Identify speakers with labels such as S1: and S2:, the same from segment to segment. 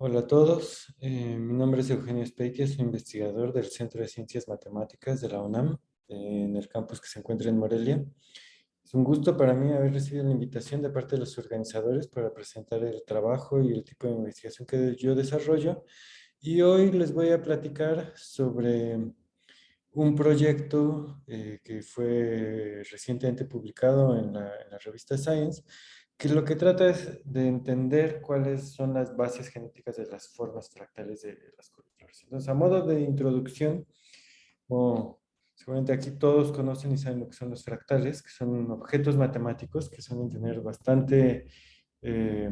S1: Hola a todos, mi nombre es Eugenio Speitia, soy investigador del Centro de Ciencias Matemáticas de la UNAM, en el campus que se encuentra en Morelia. Es un gusto para mí haber recibido la invitación de parte de los organizadores para presentar el trabajo y el tipo de investigación que yo desarrollo. Y hoy les voy a platicar sobre un proyecto que fue recientemente publicado en la revista Science, que lo que trata es de entender cuáles son las bases genéticas de las formas fractales de las coliflores. Entonces, a modo de introducción, como seguramente aquí todos conocen y saben lo que son los fractales, que son objetos matemáticos que suelen tener bastante eh,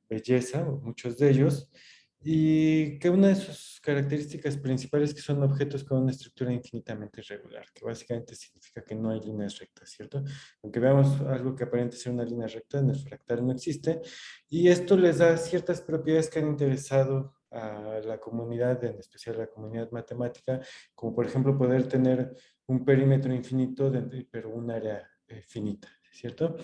S1: belleza, muchos de ellos, y que una de sus características principales es que son objetos con una estructura infinitamente irregular, que básicamente significa que no hay líneas rectas, ¿cierto? Aunque veamos algo que aparente ser una línea recta, en el fractal no existe, y esto les da ciertas propiedades que han interesado a la comunidad, en especial a la comunidad matemática, como por ejemplo poder tener un perímetro infinito, pero un área finita, ¿cierto?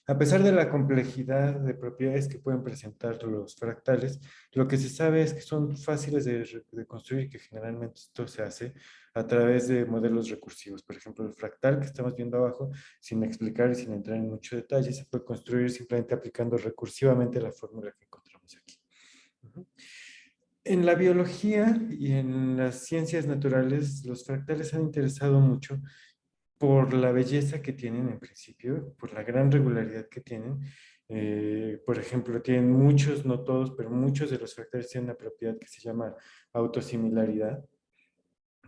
S1: A pesar de la complejidad de propiedades que pueden presentar los fractales, lo que se sabe es que son fáciles de construir y que generalmente esto se hace a través de modelos recursivos. Por ejemplo, el fractal que estamos viendo abajo, sin explicar y sin entrar en mucho detalle, se puede construir simplemente aplicando recursivamente la fórmula que encontramos aquí. Ujú. En la biología y en las ciencias naturales, los fractales han interesado mucho por la belleza que tienen en principio, por la gran regularidad que tienen. Por ejemplo, tienen muchos, no todos, pero muchos de los fractales tienen una propiedad que se llama autosimilaridad,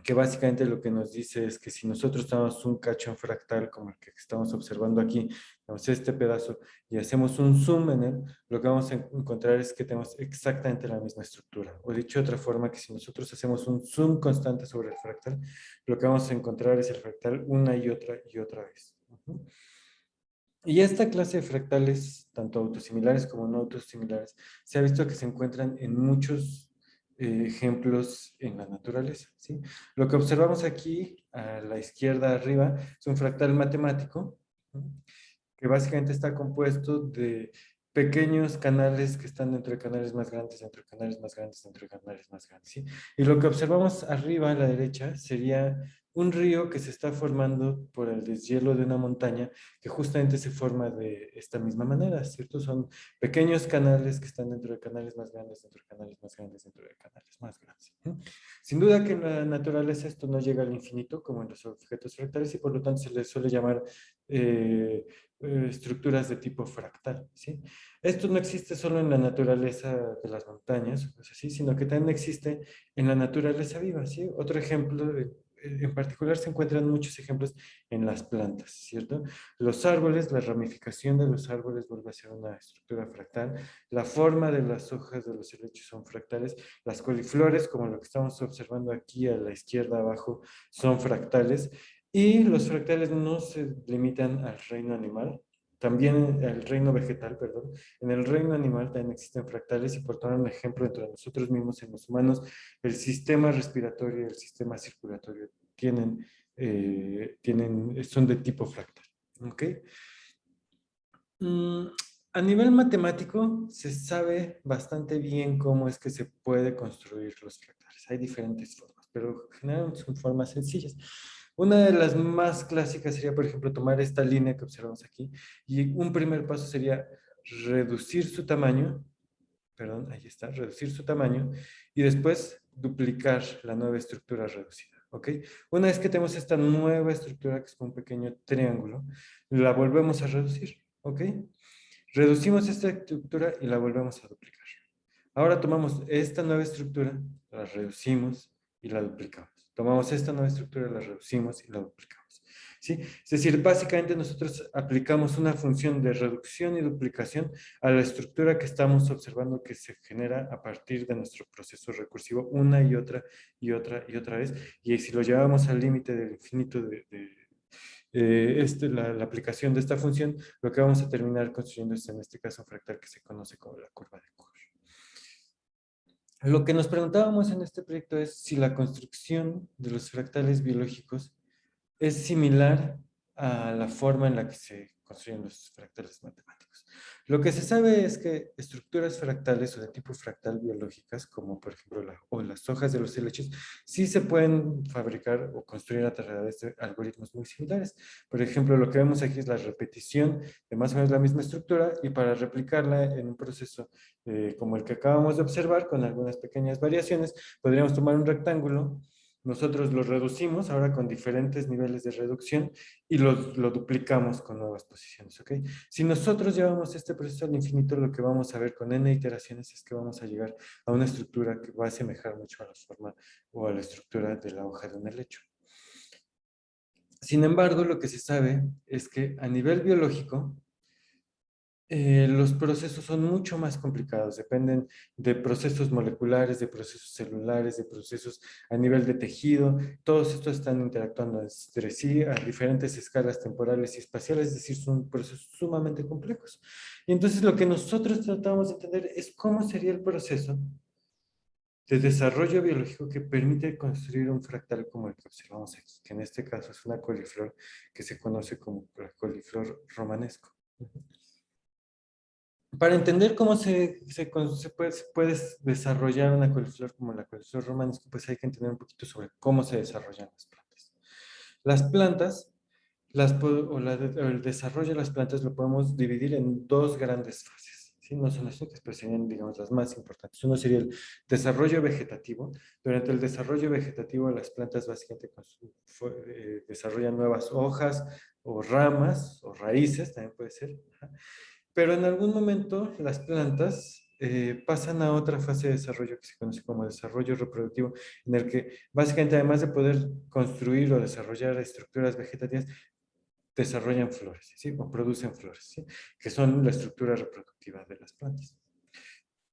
S1: que básicamente lo que nos dice es que si nosotros tomamos un cacho en fractal como el que estamos observando aquí, tenemos este pedazo y hacemos un zoom en él, lo que vamos a encontrar es que tenemos exactamente la misma estructura. O dicho de otra forma, que si nosotros hacemos un zoom constante sobre el fractal, lo que vamos a encontrar es el fractal una y otra vez. Y esta clase de fractales, tanto autosimilares como no autosimilares, se ha visto que se encuentran en muchos ejemplos en la naturaleza, ¿sí? Lo que observamos aquí, a la izquierda arriba, es un fractal matemático, ¿no? Que básicamente está compuesto de pequeños canales que están dentro de canales más grandes, dentro de canales más grandes, dentro de canales más grandes, ¿sí? Y lo que observamos arriba a la derecha sería un río que se está formando por el deshielo de una montaña que justamente se forma de esta misma manera, ¿cierto? Son pequeños canales que están dentro de canales más grandes, dentro de canales más grandes, dentro de canales más grandes. Sin duda que en la naturaleza esto no llega al infinito como en los objetos fractales y por lo tanto se les suele llamar estructuras de tipo fractal, ¿sí? Esto no existe solo en la naturaleza de las montañas, cosas así, sino que también existe en la naturaleza viva, ¿sí? Otro ejemplo, en particular se encuentran muchos ejemplos en las plantas, ¿cierto? Los árboles, la ramificación de los árboles vuelve a ser una estructura fractal, la forma de las hojas de los helechos son fractales, las coliflores, como lo que estamos observando aquí a la izquierda abajo, son fractales, y los fractales no se limitan al reino animal, también al reino vegetal, perdón. En el reino animal también existen fractales y por tomar un ejemplo entre nosotros mismos, en los humanos, el sistema respiratorio y el sistema circulatorio son de tipo fractal. ¿Ok? Mm, a nivel matemático, se sabe bastante bien cómo es que se puede construir los fractales. Hay diferentes formas, pero generalmente son formas sencillas. Una de las más clásicas sería, por ejemplo, tomar esta línea que observamos aquí y un primer paso sería reducir su tamaño, perdón, ahí está, reducir su tamaño y después duplicar la nueva estructura reducida, ¿ok? Una vez que tenemos esta nueva estructura, que es un pequeño triángulo, la volvemos a reducir, ¿ok? Reducimos esta estructura y la volvemos a duplicar. Ahora tomamos esta nueva estructura, la reducimos y la duplicamos. Tomamos esta nueva estructura, la reducimos y la duplicamos. ¿Sí? Es decir, básicamente nosotros aplicamos una función de reducción y duplicación a la estructura que estamos observando que se genera a partir de nuestro proceso recursivo una y otra y otra y otra vez. Y si lo llevamos al límite del infinito la aplicación de esta función, lo que vamos a terminar construyendo es en este caso un fractal que se conoce como la curva de Cour. Lo que nos preguntábamos en este proyecto es si la construcción de los fractales biológicos es similar a la forma en la que se construyen los fractales matemáticos. Lo que se sabe es que estructuras fractales o de tipo fractal biológicas, como por ejemplo o las hojas de los helechos, sí se pueden fabricar o construir a través de algoritmos muy similares. Por ejemplo, lo que vemos aquí es la repetición de más o menos la misma estructura y para replicarla en un proceso como el que acabamos de observar, con algunas pequeñas variaciones, podríamos tomar un rectángulo, nosotros lo reducimos ahora con diferentes niveles de reducción y lo duplicamos con nuevas posiciones, ¿ok? Si nosotros llevamos este proceso al infinito, lo que vamos a ver con n iteraciones es que vamos a llegar a una estructura que va a asemejar mucho a la forma o a la estructura de la hoja de un helecho. Sin embargo, lo que se sabe es que a nivel biológico, los procesos son mucho más complicados, dependen de procesos moleculares, de procesos celulares, de procesos a nivel de tejido, todos estos están interactuando entre sí a diferentes escalas temporales y espaciales, es decir, son procesos sumamente complejos. Y entonces lo que nosotros tratamos de entender es cómo sería el proceso de desarrollo biológico que permite construir un fractal como el que observamos aquí, que en este caso es una coliflor que se conoce como la coliflor romanesco. Para entender cómo se puede desarrollar una coliflor como la coliflor romanesco, pues hay que entender un poquito sobre cómo se desarrollan las plantas. Las plantas, o el desarrollo de las plantas lo podemos dividir en dos grandes fases. ¿Sí? No son las únicas, pero serían, digamos, las más importantes. Uno sería el desarrollo vegetativo. Durante el desarrollo vegetativo, las plantas básicamente desarrollan nuevas hojas o ramas o raíces, también puede ser. Pero en algún momento las plantas pasan a otra fase de desarrollo que se conoce como desarrollo reproductivo, en el que básicamente además de poder construir o desarrollar estructuras vegetativas, desarrollan flores, ¿sí? O producen flores, ¿sí? Que son la estructura reproductiva de las plantas.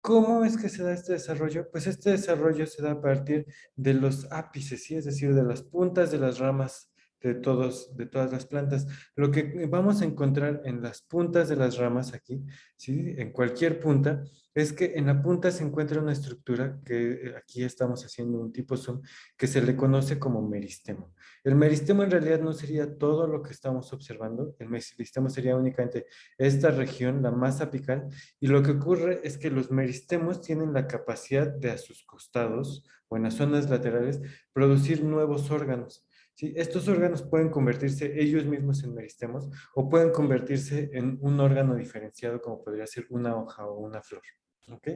S1: ¿Cómo es que se da este desarrollo? Pues este desarrollo se da a partir de los ápices, ¿sí? Es decir, de las puntas de las ramas de todas las plantas. Lo que vamos a encontrar en las puntas de las ramas aquí, ¿sí? En cualquier punta, es que en la punta se encuentra una estructura que aquí estamos haciendo un tipo zoom, que se le conoce como meristemo. El meristemo en realidad no sería todo lo que estamos observando, el meristemo sería únicamente esta región, la masa apical, y lo que ocurre es que los meristemos tienen la capacidad de a sus costados o en las zonas laterales producir nuevos órganos. ¿Sí? Estos órganos pueden convertirse ellos mismos en meristemos o pueden convertirse en un órgano diferenciado como podría ser una hoja o una flor. ¿Ok?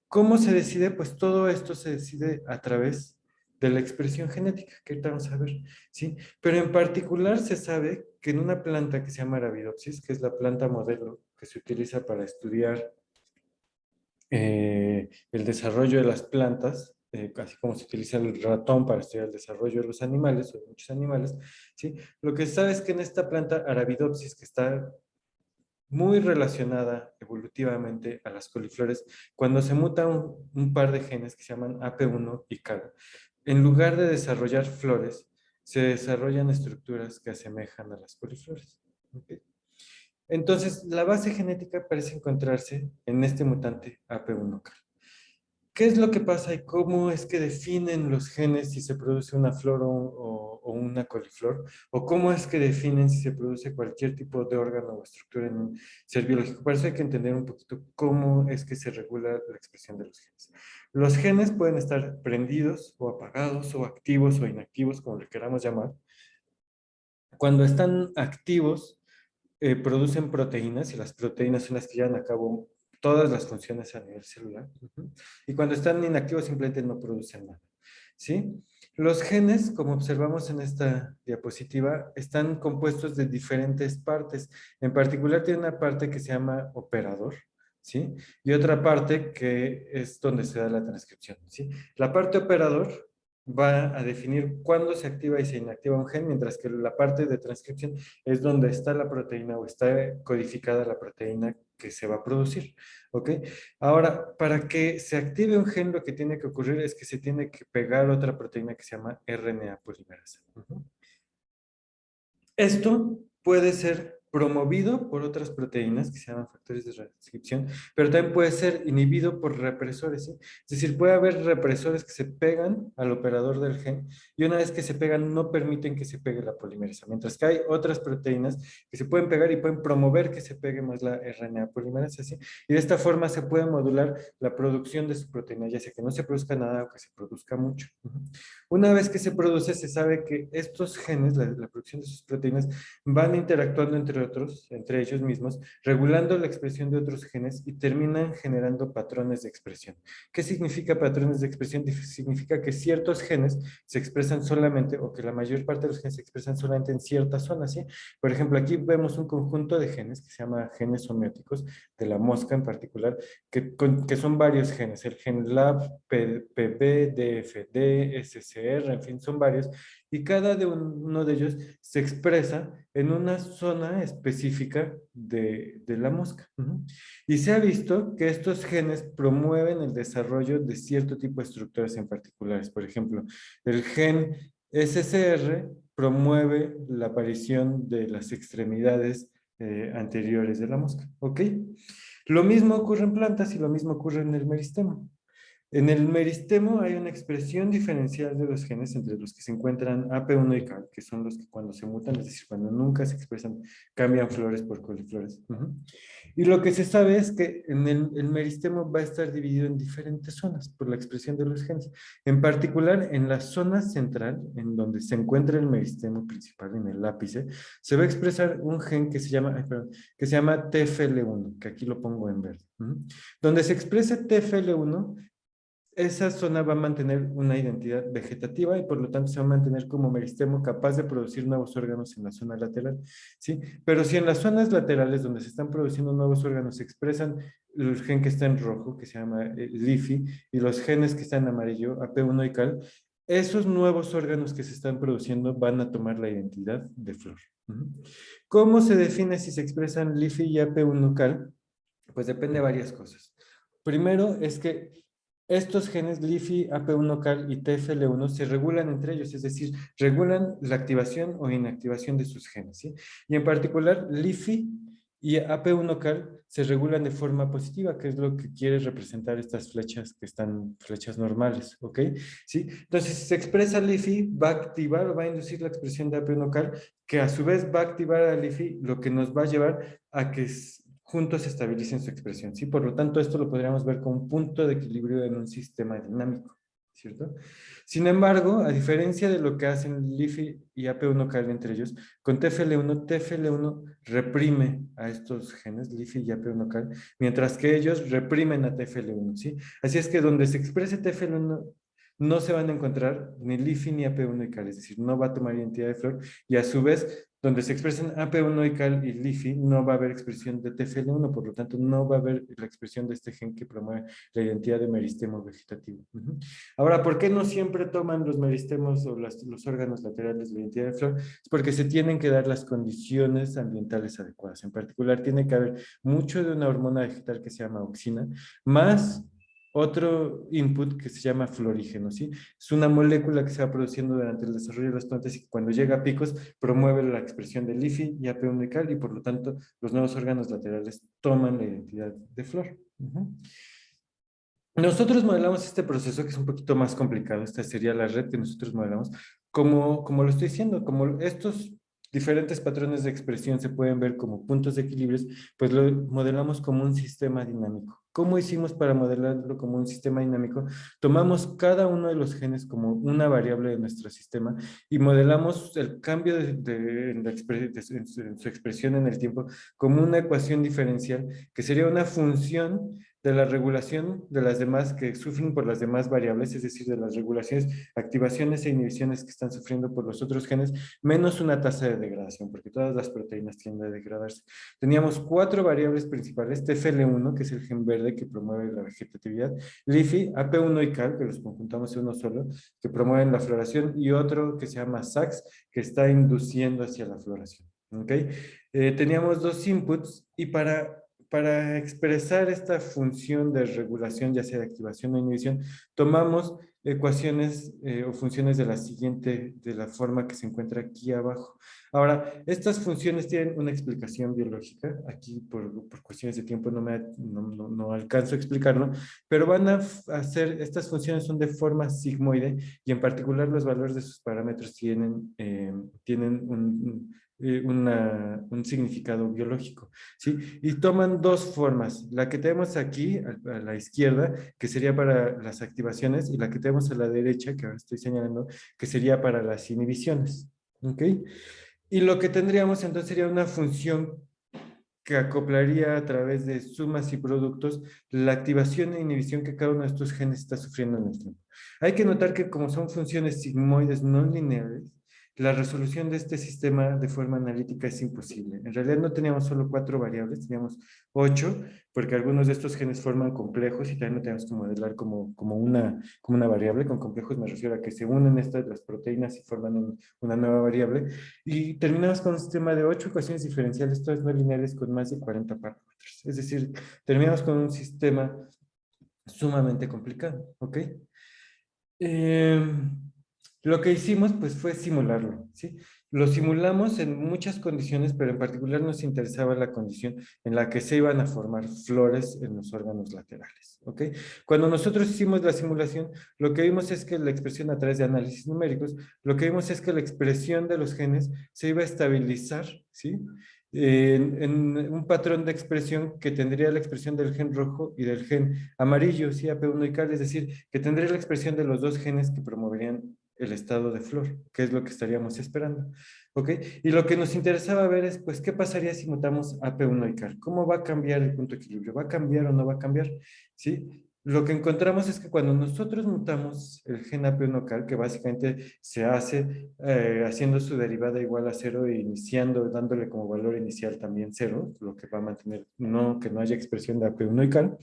S1: ¿Cómo se decide? Pues todo esto se decide a través de la expresión genética, que ahorita vamos a ver, ¿sí? Pero en particular se sabe que en una planta que se llama Arabidopsis, que es la planta modelo que se utiliza para estudiar el desarrollo de las plantas, así como se utiliza el ratón para estudiar el desarrollo de los animales o de muchos animales, ¿sí? Lo que se sabe es que en esta planta Arabidopsis, que está muy relacionada evolutivamente a las coliflores, cuando se muta un par de genes que se llaman AP1 y CAG, en lugar de desarrollar flores, se desarrollan estructuras que asemejan a las coliflores. ¿Ok? Entonces, la base genética parece encontrarse en este mutante AP1CAG. ¿Qué es lo que pasa y cómo es que definen los genes si se produce una flor o una coliflor? ¿O cómo es que definen si se produce cualquier tipo de órgano o estructura en un ser biológico? Por eso hay que entender un poquito cómo es que se regula la expresión de los genes. Los genes pueden estar prendidos o apagados o activos o inactivos, como le queramos llamar. Cuando están activos, producen proteínas y las proteínas son las que llevan a cabo todas las funciones a nivel celular. Y cuando están inactivos simplemente no producen nada. ¿Sí? Los genes, como observamos en esta diapositiva, están compuestos de diferentes partes. En particular tiene una parte que se llama operador, ¿sí? Y otra parte que es donde se da la transcripción, ¿sí? La parte operador va a definir cuándo se activa y se inactiva un gen, mientras que la parte de transcripción es donde está la proteína o está codificada la proteína que se va a producir, ¿ok? Ahora, para que se active un gen, lo que tiene que ocurrir es que se tiene que pegar otra proteína que se llama RNA polimerasa. Esto puede ser promovido por otras proteínas que se llaman factores de transcripción, pero también puede ser inhibido por represores, ¿sí? Es decir, puede haber represores que se pegan al operador del gen y una vez que se pegan no permiten que se pegue la polimerasa, mientras que hay otras proteínas que se pueden pegar y pueden promover que se pegue más la RNA polimerasa, ¿sí? Y de esta forma se puede modular la producción de su proteína, ya sea que no se produzca nada o que se produzca mucho. Una vez que se produce, se sabe que estos genes, la producción de sus proteínas, van interactuando entre otros, entre ellos mismos, regulando la expresión de otros genes y terminan generando patrones de expresión. ¿Qué significa patrones de expresión? Significa que ciertos genes se expresan solamente, o que la mayor parte de los genes se expresan solamente en ciertas zonas, ¿sí? Por ejemplo, aquí vemos un conjunto de genes que se llama genes homeóticos, de la mosca en particular, que son varios genes, el gen LAB, PB, DFD, SCR, en fin, son varios, y cada uno de ellos se expresa en una zona específica de la mosca. Y se ha visto que estos genes promueven el desarrollo de cierto tipo de estructuras en particulares. Por ejemplo, el gen SCR promueve la aparición de las extremidades anteriores de la mosca. ¿Ok? Lo mismo ocurre en plantas y lo mismo ocurre en el meristemo. En el meristemo hay una expresión diferencial de los genes entre los que se encuentran AP1 y CAL, que son los que cuando se mutan, es decir, cuando nunca se expresan, cambian flores por coliflores. Y lo que se sabe es que en el meristemo va a estar dividido en diferentes zonas por la expresión de los genes. En particular, en la zona central, en donde se encuentra el meristemo principal, en el ápice, se va a expresar un gen que se llama, que se llama TFL1, que aquí lo pongo en verde. Donde se expresa TFL1, esa zona va a mantener una identidad vegetativa y por lo tanto se va a mantener como meristemo capaz de producir nuevos órganos en la zona lateral, ¿sí? Pero si en las zonas laterales donde se están produciendo nuevos órganos se expresan el gen que está en rojo, que se llama LIFI, y los genes que están en amarillo, AP1 y CAL, esos nuevos órganos que se están produciendo van a tomar la identidad de flor. ¿Cómo se define si se expresan LIFI y AP1 CAL? Pues depende de varias cosas. Primero es que estos genes LIFI, AP1CAL y TFL1 se regulan entre ellos, es decir, regulan la activación o inactivación de sus genes, ¿sí? Y en particular, LIFI y AP1CAL se regulan de forma positiva, que es lo que quiere representar estas flechas que están flechas normales, ¿ok? ¿Sí? Entonces, si se expresa LIFI, va a activar o va a inducir la expresión de AP1CAL, que a su vez va a activar a LIFI, lo que nos va a llevar a que juntos estabilicen su expresión, ¿sí? Por lo tanto, esto lo podríamos ver como un punto de equilibrio en un sistema dinámico, ¿cierto? Sin embargo, a diferencia de lo que hacen LIFI y AP1CAL entre ellos, con TFL1 reprime a estos genes, LIFI y AP1CAL, mientras que ellos reprimen a TFL1, ¿sí? Así es que donde se exprese TFL1 no se van a encontrar ni LIFI ni AP1 y CAL, es decir, no va a tomar identidad de flor, y a su vez donde se expresan AP1 y CAL y LIFI, no va a haber expresión de TFL1, por lo tanto no va a haber la expresión de este gen que promueve la identidad de meristemo vegetativo. Ahora, ¿por qué no siempre toman los meristemos o los órganos laterales la identidad de flor? Es porque se tienen que dar las condiciones ambientales adecuadas. En particular, tiene que haber mucho de una hormona vegetal que se llama auxina, más otro input que se llama florígeno, ¿sí? Es una molécula que se va produciendo durante el desarrollo de las plantas y que cuando llega a picos promueve la expresión de LIFI y AP1 y CAL y por lo tanto los nuevos órganos laterales toman la identidad de flor. Nosotros modelamos este proceso que es un poquito más complicado, esta sería la red que nosotros modelamos, como lo estoy diciendo, como estos diferentes patrones de expresión se pueden ver como puntos de equilibrio, pues lo modelamos como un sistema dinámico. ¿Cómo hicimos para modelarlo como un sistema dinámico? Tomamos cada uno de los genes como una variable de nuestro sistema y modelamos el cambio en su expresión en el tiempo como una ecuación diferencial que sería una función de la regulación de las demás que sufren por las demás variables, es decir, de las regulaciones, activaciones e inhibiciones que están sufriendo por los otros genes, menos una tasa de degradación, porque todas las proteínas tienden a degradarse. Teníamos 4 variables principales, TFL1, que es el gen verde que promueve la vegetatividad, LIFI, AP1 y CAL, que los conjuntamos en uno solo, que promueven la floración, y otro que se llama SAX, que está induciendo hacia la floración. ¿Okay? Teníamos 2 inputs y para para expresar esta función de regulación, ya sea de activación o inhibición, tomamos ecuaciones o funciones de la forma que se encuentra aquí abajo. Ahora, estas funciones tienen una explicación biológica. Aquí, por cuestiones de tiempo, no alcanzo a explicarlo, pero van a hacer, estas funciones son de forma sigmoide y en particular los valores de sus parámetros tienen un significado biológico, ¿sí? Y toman dos formas, la que tenemos aquí a la izquierda, que sería para las activaciones, y la que tenemos a la derecha, que ahora estoy señalando, que sería para las inhibiciones, ¿ok? Y lo que tendríamos entonces sería una función que acoplaría a través de sumas y productos la activación e inhibición que cada uno de estos genes está sufriendo en el tiempo. Hay que notar que como son funciones sigmoides no lineales, la resolución de este sistema de forma analítica es imposible. En realidad no teníamos solo 4 variables, teníamos 8, porque algunos de estos genes forman complejos y también lo tenemos que modelar como una variable. Con complejos me refiero a que se unen las proteínas y forman una nueva variable. Y terminamos con un sistema de 8 ecuaciones diferenciales, todas no lineales, con más de 40 parámetros. Es decir, terminamos con un sistema sumamente complicado, ¿ok? Eh, lo que hicimos pues fue simularlo, ¿sí? Lo simulamos en muchas condiciones, pero en particular nos interesaba la condición en la que se iban a formar flores en los órganos laterales, ¿ok? Cuando nosotros hicimos la simulación, lo que vimos es que la expresión a través de análisis numéricos, lo que vimos es que la expresión de los genes se iba a estabilizar, ¿sí? En un patrón de expresión que tendría la expresión del gen rojo y del gen amarillo, sí, AP1 y CAL, es decir, que tendría la expresión de los dos genes que promoverían el estado de flor, que es lo que estaríamos esperando, ¿ok? Y lo que nos interesaba ver es, pues, ¿qué pasaría si mutamos AP1 y CAL? ¿Cómo va a cambiar el punto de equilibrio? ¿Va a cambiar o no va a cambiar? ¿Sí? Lo que encontramos es que cuando nosotros mutamos el gen AP1-CAL, que básicamente se hace haciendo su derivada igual a cero e iniciando, dándole como valor inicial también cero, lo que va a mantener que no haya expresión de AP1 y CAL.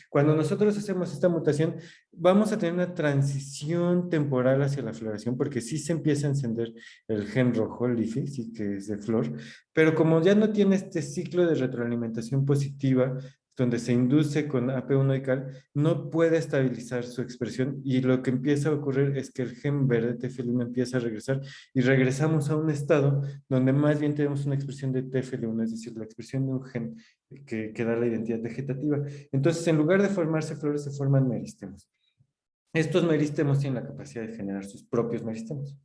S1: Cuando nosotros hacemos esta mutación, vamos a tener una transición temporal hacia la floración, porque sí se empieza a encender el gen rojo, el LIFI, sí que es de flor, pero como ya no tiene este ciclo de retroalimentación positiva, donde se induce con AP1 y CAL, no puede estabilizar su expresión y lo que empieza a ocurrir es que el gen verde TFL1 empieza a regresar y regresamos a un estado donde más bien tenemos una expresión de TFL1, es decir, la expresión de un gen que da la identidad vegetativa. Entonces, en lugar de formarse flores, se forman meristemos. Estos meristemos tienen la capacidad de generar sus propios meristemos.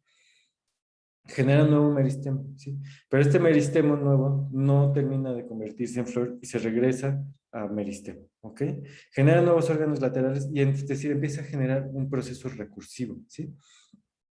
S1: Genera un nuevo meristemo, ¿sí? Pero este meristemo nuevo no termina de convertirse en flor y se regresa a meristemo, ¿ok? Genera nuevos órganos laterales y es decir, empieza a generar un proceso recursivo, ¿sí?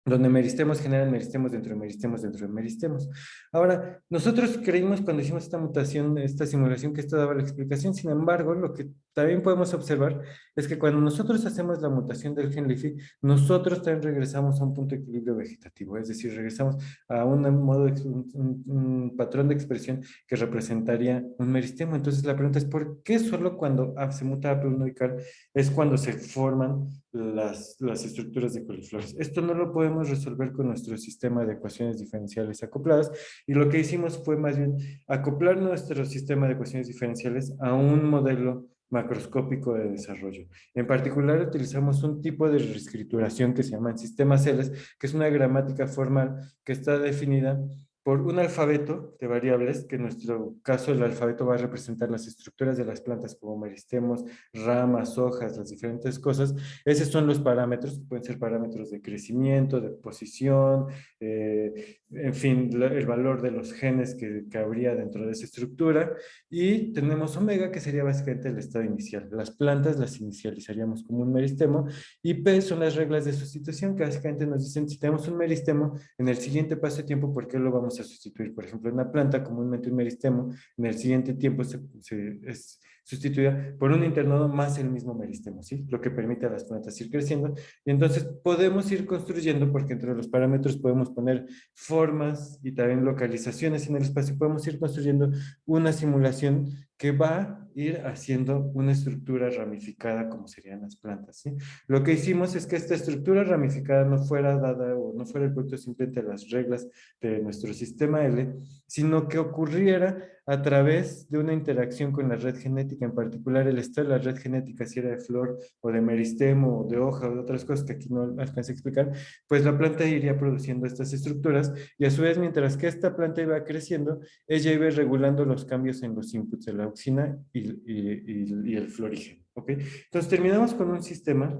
S1: Donde meristemos generan meristemos dentro de meristemos dentro de meristemos. Ahora, nosotros creímos cuando hicimos esta mutación, esta simulación, que esto daba la explicación. Sin embargo, lo que también podemos observar es que cuando nosotros hacemos la mutación del gen LIFI, nosotros también regresamos a un punto de equilibrio vegetativo, es decir, regresamos a un patrón de expresión que representaría un meristemo. Entonces, la pregunta es, ¿por qué solo cuando se muta AP1 y CAR es cuando se forman las estructuras de coliflores? Esto no lo podemos resolver con nuestro sistema de ecuaciones diferenciales acopladas, y lo que hicimos fue más bien acoplar nuestro sistema de ecuaciones diferenciales a un modelo macroscópico de desarrollo. En particular, utilizamos un tipo de reescrituración que se llama sistemas Celes, que es una gramática formal que está definida por un alfabeto de variables, que en nuestro caso el alfabeto va a representar las estructuras de las plantas como meristemos, ramas, hojas, las diferentes cosas. Esos son los parámetros, pueden ser parámetros de crecimiento, de posición, en fin, el valor de los genes que habría dentro de esa estructura. Y tenemos omega, que sería básicamente el estado inicial. Las plantas las inicializaríamos como un meristemo, y P son las reglas de sustitución, que básicamente nos dicen si tenemos un meristemo, en el siguiente paso de tiempo, ¿por qué lo vamos a sustituir? Por ejemplo, en una planta, comúnmente un meristemo, en el siguiente tiempo es sustituida por un internodo más el mismo meristemo, ¿sí? Lo que permite a las plantas ir creciendo. Y entonces podemos ir construyendo, porque entre los parámetros podemos poner formas y también localizaciones en el espacio, podemos ir construyendo una simulación que va a ir haciendo una estructura ramificada como serían las plantas, ¿sí? Lo que hicimos es que esta estructura ramificada no fuera dada o no fuera el producto simplemente de las reglas de nuestro sistema L, sino que ocurriera a través de una interacción con la red genética, en particular el estado de la red genética, si era de flor o de meristemo o de hoja o de otras cosas que aquí no alcancé a explicar, pues la planta iría produciendo estas estructuras y a su vez mientras que esta planta iba creciendo, ella iba regulando los cambios en los inputs de la auxina y el florígeno, ¿ok? Entonces terminamos con un sistema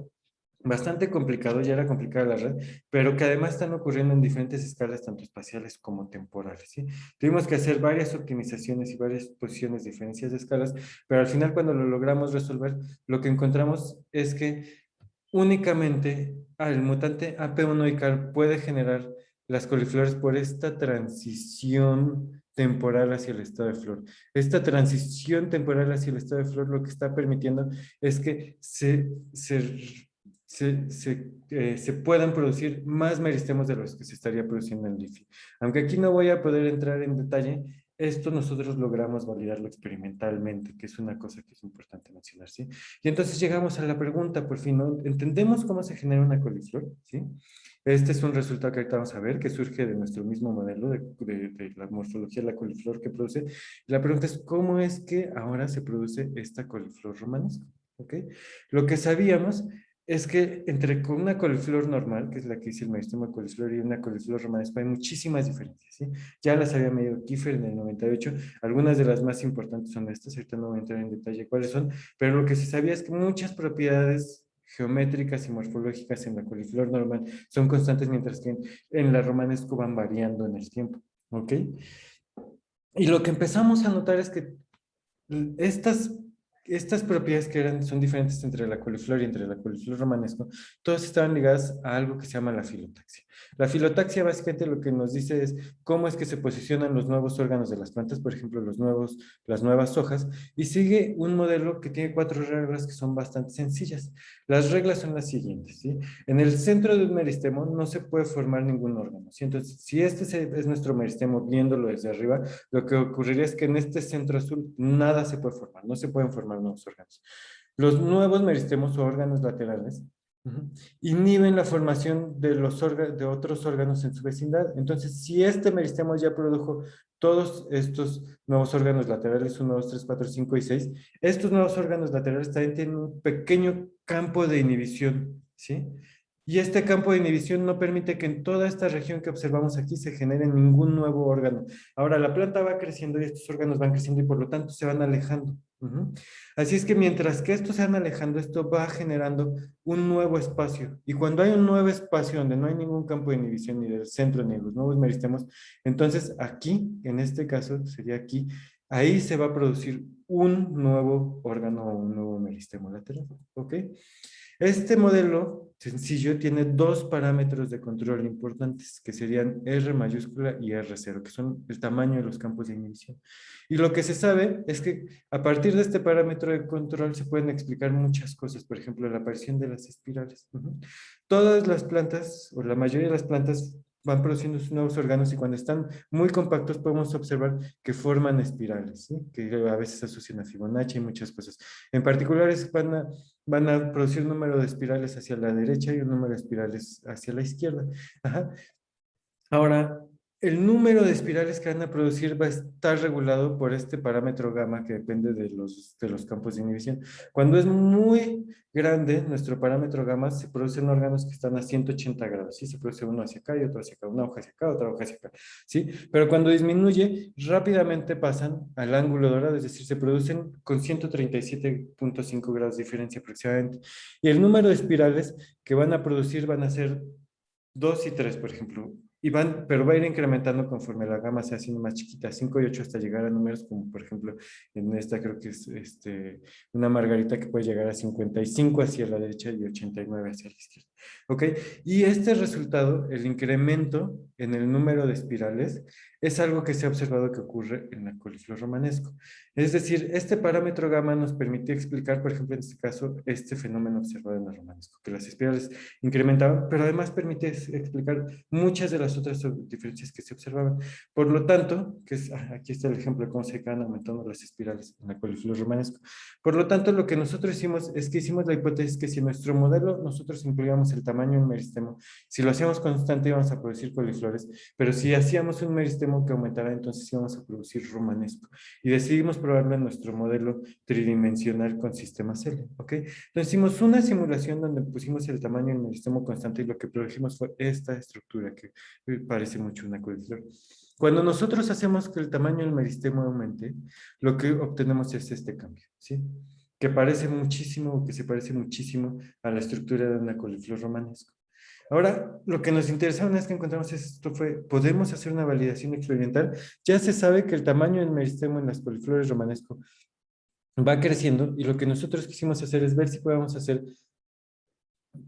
S1: bastante complicado, ya era complicada la red, pero que además están ocurriendo en diferentes escalas, tanto espaciales como temporales, ¿sí? Tuvimos que hacer varias optimizaciones y varias posiciones de diferencias de escalas, pero al final cuando lo logramos resolver, lo que encontramos es que únicamente el mutante AP1 ICAR puede generar las coliflores por esta transición temporal hacia el estado de flor. Esta transición temporal hacia el estado de flor lo que está permitiendo es que se puedan producir más meristemos de los que se estaría produciendo en LIFI. Aunque aquí no voy a poder entrar en detalle, esto nosotros logramos validarlo experimentalmente, que es una cosa que es importante mencionar, ¿sí? Y entonces llegamos a la pregunta, por fin, ¿no? ¿Entendemos cómo se genera una coliflor? ¿Sí? Este es un resultado que ahorita vamos a ver, que surge de nuestro mismo modelo de la morfología de la coliflor que produce. La pregunta es, ¿cómo es que ahora se produce esta coliflor romanesca? ¿Ok? Lo que sabíamos es que entre con una coliflor normal, que es la que dice el meristema coliflor, y una coliflor romanesca, hay muchísimas diferencias, ¿sí? Ya las había medido Kiefer en el 98, algunas de las más importantes son estas, ahorita no voy a entrar en detalle cuáles son, pero lo que se sabía es que muchas propiedades geométricas y morfológicas en la coliflor normal son constantes, mientras que en la romanesco van variando en el tiempo, ¿ok? Y lo que empezamos a notar es que estas, estas propiedades que son diferentes entre la coliflor y entre la coliflor romanesco, todas estaban ligadas a algo que se llama la filotaxia. La filotaxia básicamente lo que nos dice es cómo es que se posicionan los nuevos órganos de las plantas, por ejemplo, las nuevas hojas, y sigue un modelo que tiene 4 reglas que son bastante sencillas. Las reglas son las siguientes, ¿sí? En el centro de un meristemo no se puede formar ningún órgano, ¿sí? Entonces, si este es nuestro meristemo viéndolo desde arriba, lo que ocurriría es que en este centro azul nada se puede formar, no se pueden formar nuevos órganos. Los nuevos meristemos o órganos laterales inhiben la formación de otros órganos en su vecindad. Entonces, si este meristemo ya produjo todos estos nuevos órganos laterales, 1, 2, 3, 4, 5 y 6, estos nuevos órganos laterales también tienen un pequeño campo de inhibición, ¿sí? Y este campo de inhibición no permite que en toda esta región que observamos aquí se genere ningún nuevo órgano. Ahora, la planta va creciendo y estos órganos van creciendo y por lo tanto se van alejando. Así es que mientras que estos se van alejando, esto va generando un nuevo espacio. Y cuando hay un nuevo espacio donde no hay ningún campo de inhibición ni del centro ni de los nuevos meristemos, entonces aquí, en este caso, sería aquí, ahí se va a producir un nuevo órgano o un nuevo meristemo lateral. ¿Ok? Este modelo sencillo tiene 2 parámetros de control importantes, que serían R mayúscula y R0, que son el tamaño de los campos de inhibición. Y lo que se sabe es que a partir de este parámetro de control se pueden explicar muchas cosas, por ejemplo, la aparición de las espirales. Todas las plantas, o la mayoría de las plantas, van produciendo sus nuevos órganos y cuando están muy compactos podemos observar que forman espirales, ¿sí? Que a veces se asocian a Fibonacci y muchas cosas. En particular van a producir un número de espirales hacia la derecha y un número de espirales hacia la izquierda. Ajá. Ahora, el número de espirales que van a producir va a estar regulado por este parámetro gamma que depende de los campos de inhibición. Cuando es muy grande, nuestro parámetro gamma, se producen órganos que están a 180 grados, ¿sí? Se produce uno hacia acá y otro hacia acá, una hoja hacia acá, otra hoja hacia acá, ¿sí? Pero cuando disminuye, rápidamente pasan al ángulo dorado, es decir, se producen con 137.5 grados de diferencia aproximadamente. Y el número de espirales que van a producir van a ser 2 y 3, por ejemplo, pero va a ir incrementando conforme la gama se haciendo más chiquita, 5 y 8 hasta llegar a números como, por ejemplo, en esta creo que es una margarita que puede llegar a 55 hacia la derecha y 89 hacia la izquierda. ¿Ok? Y este resultado, el incremento en el número de espirales, es algo que se ha observado que ocurre en la coliflor romanesco. Es decir, este parámetro gamma nos permitió explicar, por ejemplo, en este caso, este fenómeno observado en el romanesco, que las espirales incrementaban, pero además permite explicar muchas de las otras diferencias que se observaban. Por lo tanto, aquí está el ejemplo de cómo se van aumentando las espirales en la coliflor romanesco. Por lo tanto, lo que nosotros hicimos es que hicimos la hipótesis que si en nuestro modelo nosotros incluíamos el tamaño del meristemo, si lo hacíamos constante íbamos a producir coliflores, pero si hacíamos un meristemo que aumentara, entonces íbamos a producir romanesco. Y decidimos probarlo en nuestro modelo tridimensional con sistemas L, ¿ok? Entonces hicimos una simulación donde pusimos el tamaño del meristemo constante y lo que produjimos fue esta estructura que parece mucho una coliflor. Cuando nosotros hacemos que el tamaño del meristemo aumente, lo que obtenemos es este cambio, ¿sí? Que parece muchísimo, que se parece muchísimo a la estructura de una coliflor romanesco. Ahora, lo que nos interesaba una vez que encontramos esto fue, ¿podemos hacer una validación experimental? Ya se sabe que el tamaño del meristemo en las coliflores romanesco va creciendo y lo que nosotros quisimos hacer es ver si podemos hacer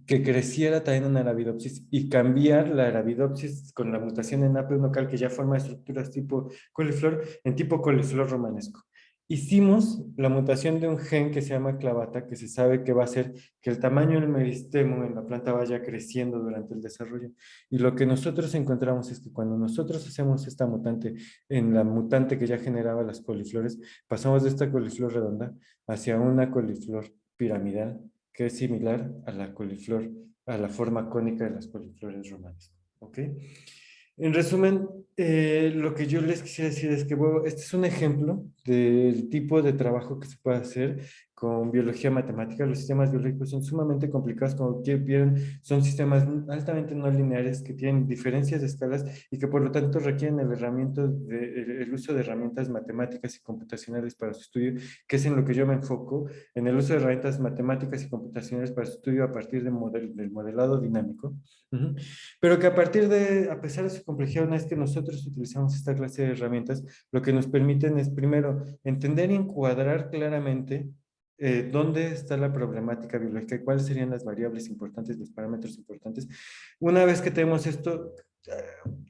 S1: que creciera también en Arabidopsis y cambiar la Arabidopsis con la mutación en AP1 cal que ya forma estructuras tipo coliflor en tipo coliflor romanesco. Hicimos la mutación de un gen que se llama clavata, que se sabe que va a hacer que el tamaño del meristemo en la planta vaya creciendo durante el desarrollo. Y lo que nosotros encontramos es que cuando nosotros hacemos esta mutante en la mutante que ya generaba las coliflores, pasamos de esta coliflor redonda hacia una coliflor piramidal que es similar a la coliflor, a la forma cónica de las coliflores romanas. ¿Ok? En resumen, lo que yo les quisiera decir es que, bueno, este es un ejemplo del tipo de trabajo que se puede hacer con biología matemática. Los sistemas biológicos son sumamente complicados, como vieron, son sistemas altamente no lineares que tienen diferencias de escalas y que por lo tanto requieren el uso de herramientas matemáticas y computacionales para su estudio, que es en lo que yo me enfoco, en el uso de herramientas matemáticas y computacionales para su estudio a partir del modelado dinámico. Uh-huh. Pero que a pesar de su complejidad, una vez que nosotros utilizamos esta clase de herramientas, lo que nos permiten es primero entender y encuadrar claramente dónde está la problemática biológica y cuáles serían las variables importantes, los parámetros importantes. Una vez que tenemos esto,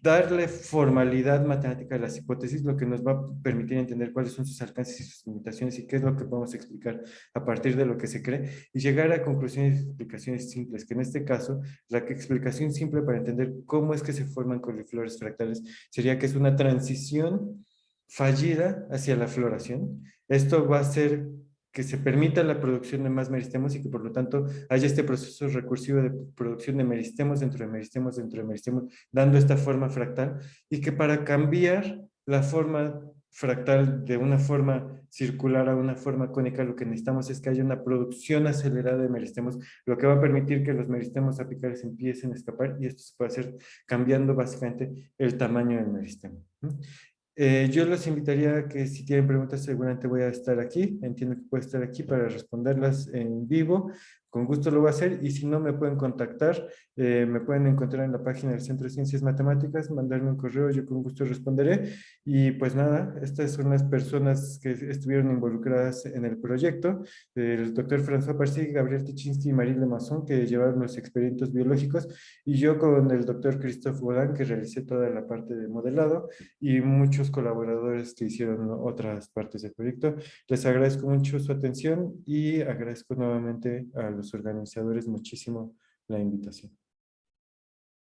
S1: darle formalidad matemática a las hipótesis, lo que nos va a permitir entender cuáles son sus alcances y sus limitaciones y qué es lo que podemos explicar a partir de lo que se cree y llegar a conclusiones y explicaciones simples, que en este caso, la explicación simple para entender cómo es que se forman coliflores fractales sería que es una transición fallida hacia la floración. Esto va a ser que se permita la producción de más meristemos y que por lo tanto haya este proceso recursivo de producción de meristemos dentro de meristemos dentro de meristemos, dando esta forma fractal y que para cambiar la forma fractal de una forma circular a una forma cónica, lo que necesitamos es que haya una producción acelerada de meristemos, lo que va a permitir que los meristemos apicales empiecen a escapar y esto se puede hacer cambiando básicamente el tamaño del meristemo. Yo los invitaría a que si tienen preguntas seguramente voy a estar aquí, entiendo que puedo estar aquí para responderlas en vivo, con gusto lo voy a hacer y si no me pueden contactar, me pueden encontrar en la página del Centro de Ciencias Matemáticas, mandarme un correo, yo con gusto responderé y pues nada, estas son las personas que estuvieron involucradas en el proyecto, el doctor François Parcy, Gabriel Tichinsky y Marie Lemasson que llevaron los experimentos biológicos y yo con el doctor Christophe Golan que realicé toda la parte de modelado y muchos colaboradores que hicieron otras partes del proyecto. Les agradezco mucho su atención y agradezco nuevamente a los organizadores muchísimo la invitación.